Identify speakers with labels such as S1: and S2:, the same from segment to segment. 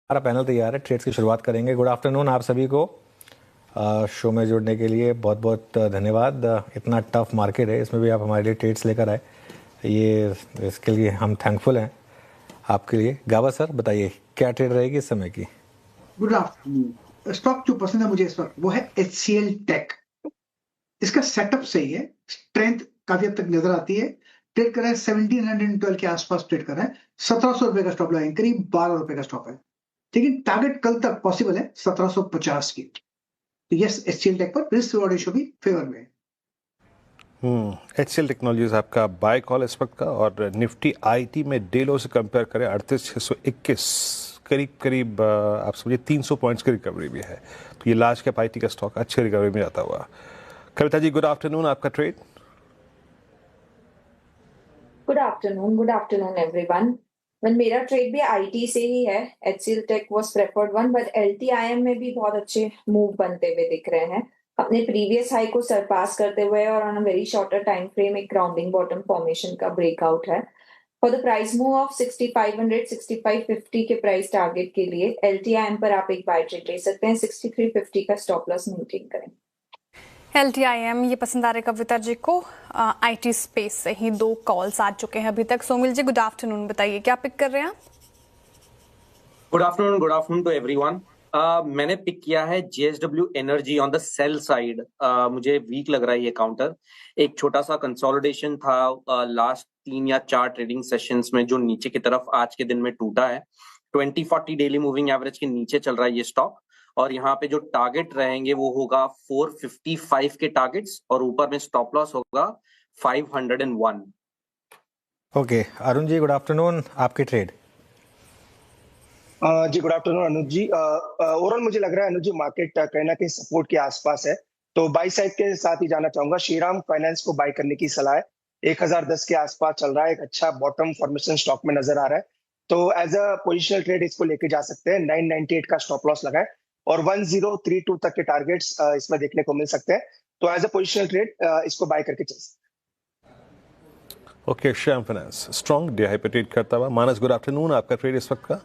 S1: हमारा पैनल तैयार है, ट्रेड्स की शुरुआत करेंगे। गुड आफ्टरनून आप सभी को। शो में जुड़ने के लिए बहुत बहुत धन्यवाद। इतना टफ मार्केट है, इसमें भी आप हमारे लिए ट्रेड्स लेकर आए, ये इसके लिए हम थैंकफुल हैं आपके लिए। गाबा सर बताइए क्या ट्रेड रहेगी इस समय की?
S2: Good afternoon. स्टॉक जो पसंद है मुझे इस वक्त वो है HCL टेक। इसका सेटअप सही है, स्ट्रेंथ काफी हद तक नजर आती है। ट्रेड कर रहा है 1712 के आसपास ट्रेड कर रहा है। 1700 रुपए का स्टॉप लगाएंगे, करीब 12 रुपए का स्टॉप है, लेकिन टारगेट कल तक पॉसिबल है 1750 की। तो यस, HCL टेक पर रिस्क रिवॉर्ड रेशियो भी फेवर में है।
S3: HCL टेक्नोलॉजीज आपका बाय कॉल इस वक्त का, और निफ्टी IT में डे लो से कंपेयर करें 38,621, करीब करीब आप समझिए 300 पॉइंट्स की रिकवरी भी है। तो ये लार्ज कैप IT का स्टॉक अच्छे रिकवरी में जाता हुआ। कविता जी गुड आफ्टरनून, आपका ट्रेड।
S4: Good afternoon everyone. मेरा ट्रेड भी IT से ही है। HCL tech was preferred one, but LTIM में भी बहुत अच्छे मूव बनते हुए दिख रहे हैं, अपने प्रीवियस हाई को सरपास करते हुए, और on a very shorter time frame एक ग्राउंडिंग बॉटम फॉर्मेशन का ब्रेकआउट है। For the price move of 6500 6550 के प्राइस टारगेट के लिए LTIM पर आप एक बाय ट्रेड ले सकते हैं। 6350 का स्टॉप लॉस मेंटेन करें।
S5: LTIM ये पसंद आ रहे कविता जी को। IT स्पेस से ही 2 कॉल्स आ चुके हैं अभी तक। सोमिल जी गुड आफ्टरनून, बताइए क्या पिक कर रहे हैं आप?
S6: Good afternoon to everyone. मैंने पिक किया है JSW energy on the sell side. मुझे वीक लग रहा है ये काउंटर। एक छोटा सा कंसोलिडेशन था लास्ट 3 या 4 ट्रेडिंग सेशंस में, जो नीचे की तरफ आज के दिन में टूटा है। 2040 डेली मूविंग एवरेज के नीचे चल रहा है ये स्टॉक, और यहाँ पे जो टारगेट रहेंगे वो होगा 455 के टारगेट्स, और ऊपर में स्टॉप लॉस होगा 501।
S1: Okay Arun ji good afternoon, आपके ट्रेड।
S7: जी गुड आफ्टरनून अनुज जी। ओवरऑल मुझे लग रहा है अनुज जी मार्केट कहीं ना कहीं सपोर्ट के आसपास है, तो बाई साइड के साथ ही जाना चाहूंगा। श्रीराम फाइनेंस को बाय करने की सलाह है। 1010 के आसपास चल रहा है, एक अच्छा बॉटम फॉर्मेशन स्टॉक में नजर आ रहा है, तो एज अ पोजिशनल ट्रेड इसको लेके जा सकते हैं। 998 का स्टॉप लॉस लगाए, और 1032 तक के टारगेट्स इसमें देखने को मिल सकते हैं, तो एज अ पोजिशनल ट्रेड इसको बाय करके चल सकते।
S3: Okay Shyam finance strong day high पे ट्रेड करता हुआ। मानस गुड आफ्टरनून, आपका ट्रेड इस वक्त का।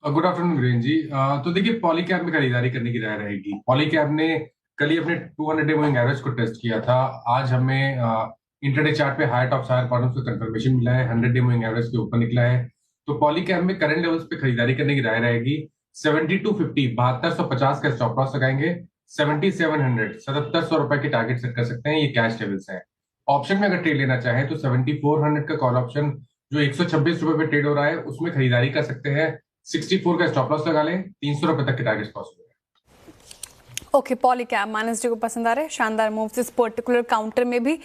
S8: गुड आफ्टरनून वीरेन जी। तो देखिए पॉलीकैब में खरीदारी करने की राय रहेगी। पॉलीकैब ने कल ही अपने 200 डे मूविंग एवरेज को टेस्ट किया था। आज हमें इंटरडे चार्ट पे हायर टॉप हायर बॉटम से कंफर्मेशन मिला है, 100 डे मूविंग एवरेज के ऊपर निकला है। तो पॉलीकैब में करंट लेवल्स पे खरीदारी करने की राय रहेगी। 7250 7250 का स्टॉप लॉस लगाएंगे। 7700 7700 रुपए के टारगेट सेट कर सकते हैं, ये कैश लेवल्स है। ऑप्शन में अगर ट्रेड लेना चाहे तो 7400 का कॉल ऑप्शन जो 126 रुपए पे ट्रेड हो रहा है उसमें खरीदारी कर सकते हैं। 64 का स्टॉप लॉस लगा लें, 300 रुपए तक के टारगेट पॉसिबल है।
S5: ओके पॉलीकैब मानस जी को पसंद आ रहे हैं, शानदार मूव्स इस पर्टिकुलर काउंटर में भी।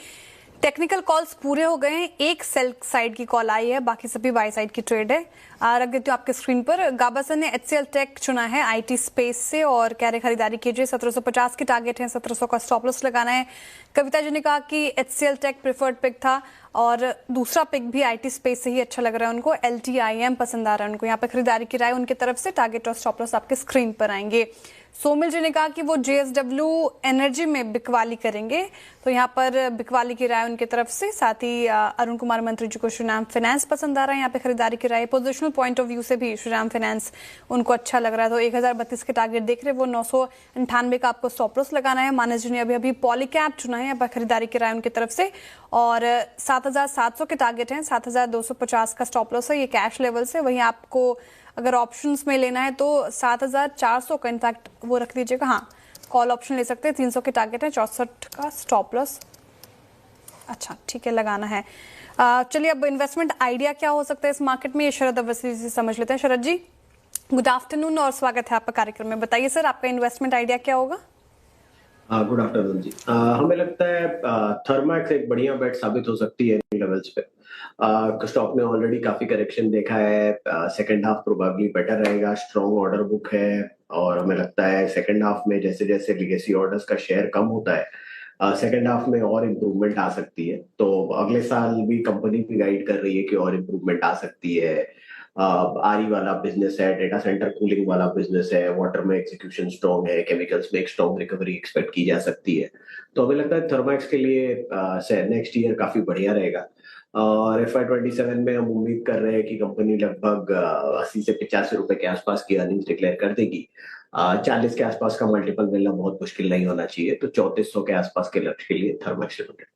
S5: टेक्निकल कॉल्स पूरे हो गए हैं, एक सेल साइड की कॉल आई है, बाकी सभी बाय साइड की ट्रेड है। रख देती हूँ आपके स्क्रीन पर। गाबा सर ने HCL टेक चुना है IT स्पेस से, और कह रहे खरीदारी कीजिए। 1750 के टारगेट है, 1700 का स्टॉप लॉस लगाना है। कविता जी ने कहा कि HCL टेक प्रेफर्ड पिक था, और दूसरा पिक भी IT स्पेस से ही अच्छा लग रहा है उनको। LTIM पसंद आ रहा है उनको, यहाँ पे खरीदारी की राय उनकी तरफ से। टारगेट और स्टॉप लॉस आपके स्क्रीन पर आएंगे। सोमिल जी ने कहा कि वो JSW एनर्जी में बिकवाली करेंगे, तो यहाँ पर बिकवाली की राय उनकी तरफ से। साथ ही अरुण कुमार मंत्री जी को श्रीराम फाइनेंस पसंद आ रहा है, यहाँ पे खरीदारी की राय। पोजिशनल पॉइंट ऑफ व्यू से भी श्रीराम फाइनेंस उनको अच्छा लग रहा है, तो 1032 के टारगेट देख रहे हैं वो। 998 का आपको स्टॉप लॉस लगाना है। मानस जी ने अभी पॉलीकैब चुना है, यहाँ पर खरीदारी की राय उनकी तरफ से, और 7700 के टारगेट हैं, 7250 का स्टॉप लॉस है, ये कैश लेवल से। वहीं आपको अगर ऑप्शंस में लेना है तो 7400 का इनफैक्ट वो रख दीजिएगा, हाँ कॉल ऑप्शन ले सकते हैं। 300 के टारगेट है, 64 का स्टॉप लॉस। अच्छा ठीक है, लगाना है। चलिए अब इन्वेस्टमेंट आइडिया क्या हो सकता है इस मार्केट में, ये शरद अवस्थी से समझ लेते हैं। शरद जी गुड आफ्टरनून और स्वागत है आपका कार्यक्रम में। बताइए सर आपका इन्वेस्टमेंट आइडिया क्या होगा?
S9: गुड आफ्टरनून जी। हमें लगता है थर्मैक्स एक बढ़िया बेट साबित हो सकती है इन लेवल्स पे। स्टॉक ने ऑलरेडी काफी करेक्शन देखा है, सेकंड हाफ प्रोबेबली बेटर रहेगा, स्ट्रॉन्ग ऑर्डर बुक है, और हमें लगता है सेकंड हाफ में जैसे जैसे लीगेसी ऑर्डर्स का शेयर कम होता है सेकंड हाफ में और इम्प्रूवमेंट आ सकती है। तो अगले साल भी कंपनी भी गाइड कर रही है कि और इम्प्रूवमेंट आ सकती है। आरी वाला बिजनेस है, डेटा सेंटर कूलिंग वाला बिजनेस है, वाटर में एग्जीक्यूशन स्ट्रॉन्ग है, केमिकल्स में एक स्ट्रॉन्ग रिकवरी एक्सपेक्ट की जा सकती है। तो हमें लगता है थर्मैक्स के लिए नेक्स्ट ईयर काफी बढ़िया रहेगा। और FY27 में हम उम्मीद कर रहे हैं कि कंपनी लगभग 80 से 85 रुपए के आसपास की अर्निंग्स डिक्लेयर कर देगी। 40 के आसपास का मल्टीपल मिलना बहुत मुश्किल नहीं होना चाहिए, तो 3400 के आसपास के लक्ष्य के लिए थर्मैक्स लिमिटेड।